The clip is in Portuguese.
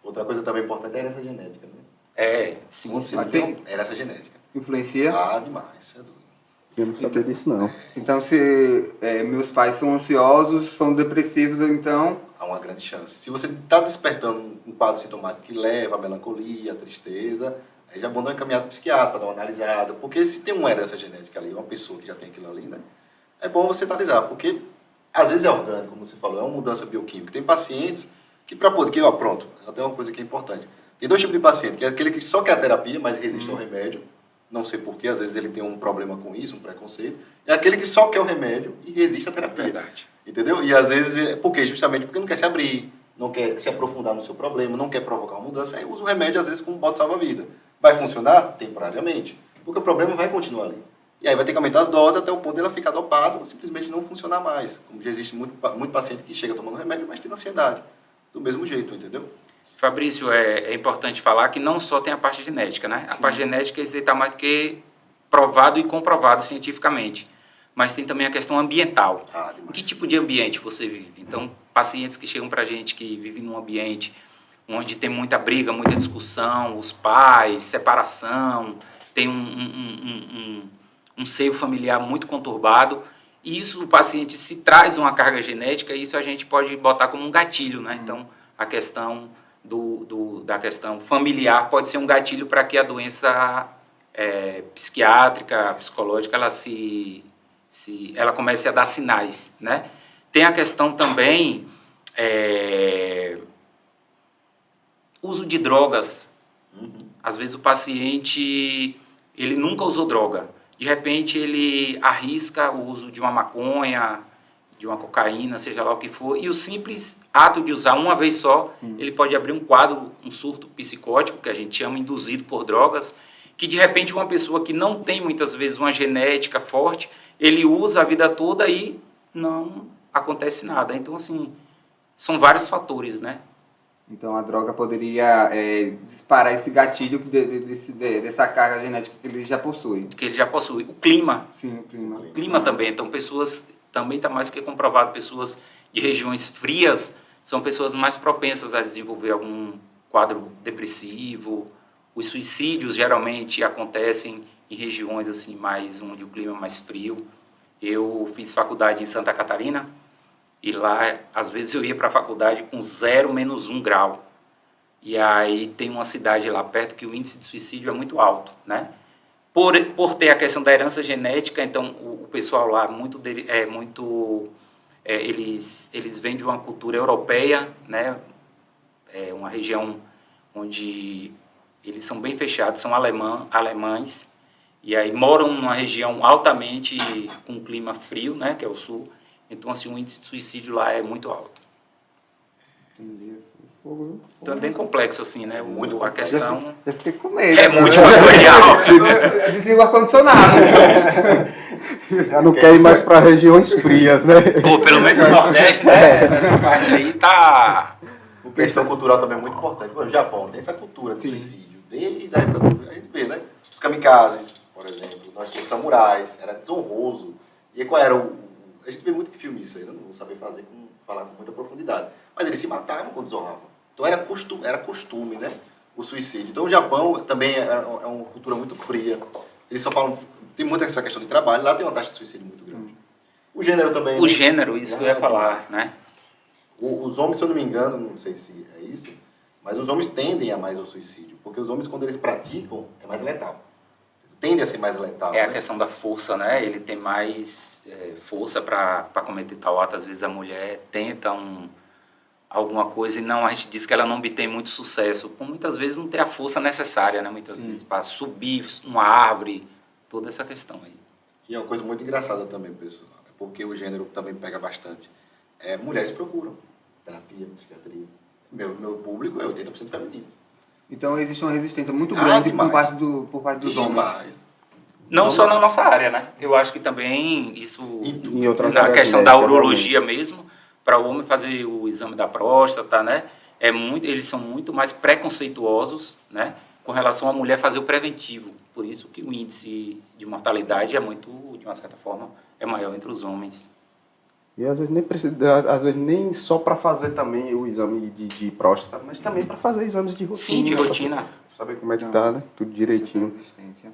Outra coisa também importante é a herança genética, né? Sim. Você não tem herança genética. Influencia? Demais, é doido. Eu não sabia disso, não. Então, se meus pais são ansiosos, são depressivos, então... Há uma grande chance. Se você está despertando um quadro sintomático que leva à melancolia, à tristeza, aí já é bom dar uma encaminhada para o psiquiatra, para dar uma analisada. Porque se tem uma herança genética ali, uma pessoa que já tem aquilo ali, né? É bom você analisar, porque às vezes é orgânico, como você falou, é uma mudança bioquímica. Tem pacientes que para poder... Que, pronto, até uma coisa que é importante. Tem dois tipos de paciente, que é aquele que só quer a terapia, mas resiste ao remédio. Não sei porquê, às vezes ele tem um problema com isso, um preconceito. É aquele que só quer o remédio e resiste à terapia. Verdade. Entendeu? E às vezes, por quê? Justamente porque não quer se abrir, não quer se aprofundar no seu problema, não quer provocar uma mudança, aí usa o remédio às vezes como bote salva-vida. Vai funcionar? Temporariamente. Porque o problema vai continuar ali. E aí vai ter que aumentar as doses até o ponto de ela ficar dopada ou simplesmente não funcionar mais. Como já existe muito paciente que chega tomando remédio, mas tem ansiedade. Do mesmo jeito, entendeu? Fabrício, é importante falar que não só tem a parte genética, né? A parte genética está mais do que provado e comprovado cientificamente. Mas tem também a questão ambiental. Em que tipo de ambiente você vive? Então, pacientes que chegam para a gente que vivem num ambiente onde tem muita briga, muita discussão, os pais, separação, tem um seio familiar muito conturbado, e isso o paciente se traz uma carga genética, isso a gente pode botar como um gatilho, né? Então, a questão da questão familiar pode ser um gatilho para que a doença psiquiátrica, psicológica, ela comece a dar sinais, né? Tem a questão também uso de drogas. Às vezes o paciente ele nunca usou droga, de repente ele arrisca o uso de uma maconha, de uma cocaína, seja lá o que for, e o simples ato de usar uma vez só, ele pode abrir um quadro, um surto psicótico, que a gente chama induzido por drogas, que de repente uma pessoa que não tem muitas vezes uma genética forte, ele usa a vida toda e não acontece nada. Então, assim, são vários fatores, né? Então, a droga poderia disparar esse gatilho dessa carga genética que ele já possui. Que ele já possui. O clima. Sim, o clima. O clima também. Então, pessoas... Também está mais do que comprovado, pessoas de regiões frias são pessoas mais propensas a desenvolver algum quadro depressivo. Os suicídios geralmente acontecem em regiões assim onde o clima é mais frio. Eu fiz faculdade em Santa Catarina e lá, às vezes, eu ia para a faculdade com 0, -1 grau. E aí tem uma cidade lá perto que o índice de suicídio é muito alto, né? Por ter a questão da herança genética, então o pessoal lá eles vêm de uma cultura europeia, né? É uma região onde eles são bem fechados, são alemães, e aí moram numa região altamente com um clima frio, né? Que é o sul. Então, assim, o índice de suicídio lá é muito alto. Entendi. Então é bem complexo, assim, né? Muito a questão... Eu fiquei com medo. É multifatorial. Desliga o ar-condicionado. Já não quer ir mais para regiões frias, né? Pô, pelo menos no Nordeste, né? Essa parte aí tá... A questão cultural também é muito importante. O Japão tem essa cultura de suicídio. Desde a época a gente vê, né? Os kamikazes, por exemplo. Nós temos samurais. Era desonroso. E qual era a gente vê muito filme isso aí. Eu não vou saber falar com muita profundidade. Mas eles se matavam quando desonravam. Então era costume, né? O suicídio. Então o Japão também é uma cultura muito fria. Eles só falam... Tem muita essa questão de trabalho. Lá tem uma taxa de suicídio muito grande. O gênero também... O gênero, isso que eu ia falar, né? Os homens, se eu não me engano, não sei se é isso, mas os homens tendem a mais ao suicídio. Porque os homens, quando eles praticam, é mais letal. Tende a ser mais letal. É né? a questão da força, né? Ele tem mais força para cometer tal ato. Às vezes a mulher tenta alguma coisa e a gente diz que ela não obtém muito sucesso. Por muitas vezes não tem a força necessária, né? Muitas vezes para subir uma árvore, toda essa questão aí. E é uma coisa muito engraçada também, pessoal, porque o gênero também pega bastante. Mulheres procuram terapia, psiquiatria. Meu público é 80% feminino. Então existe uma resistência muito grande por parte dos homens. Não só na nossa área, né? Eu acho que também isso, em outras na áreas questão da médicas, urologia mesmo, para o homem fazer o exame da próstata, né? Eles são muito mais preconceituosos, né? Com relação à mulher fazer o preventivo. Por isso que o índice de mortalidade é muito, de uma certa forma, é maior entre os homens. E às vezes nem precisa, às vezes nem só para fazer também o exame de próstata, mas também para fazer exames de rotina. Sim, de rotina. Pra saber como é que tá, né? Tudo direitinho. Resistência.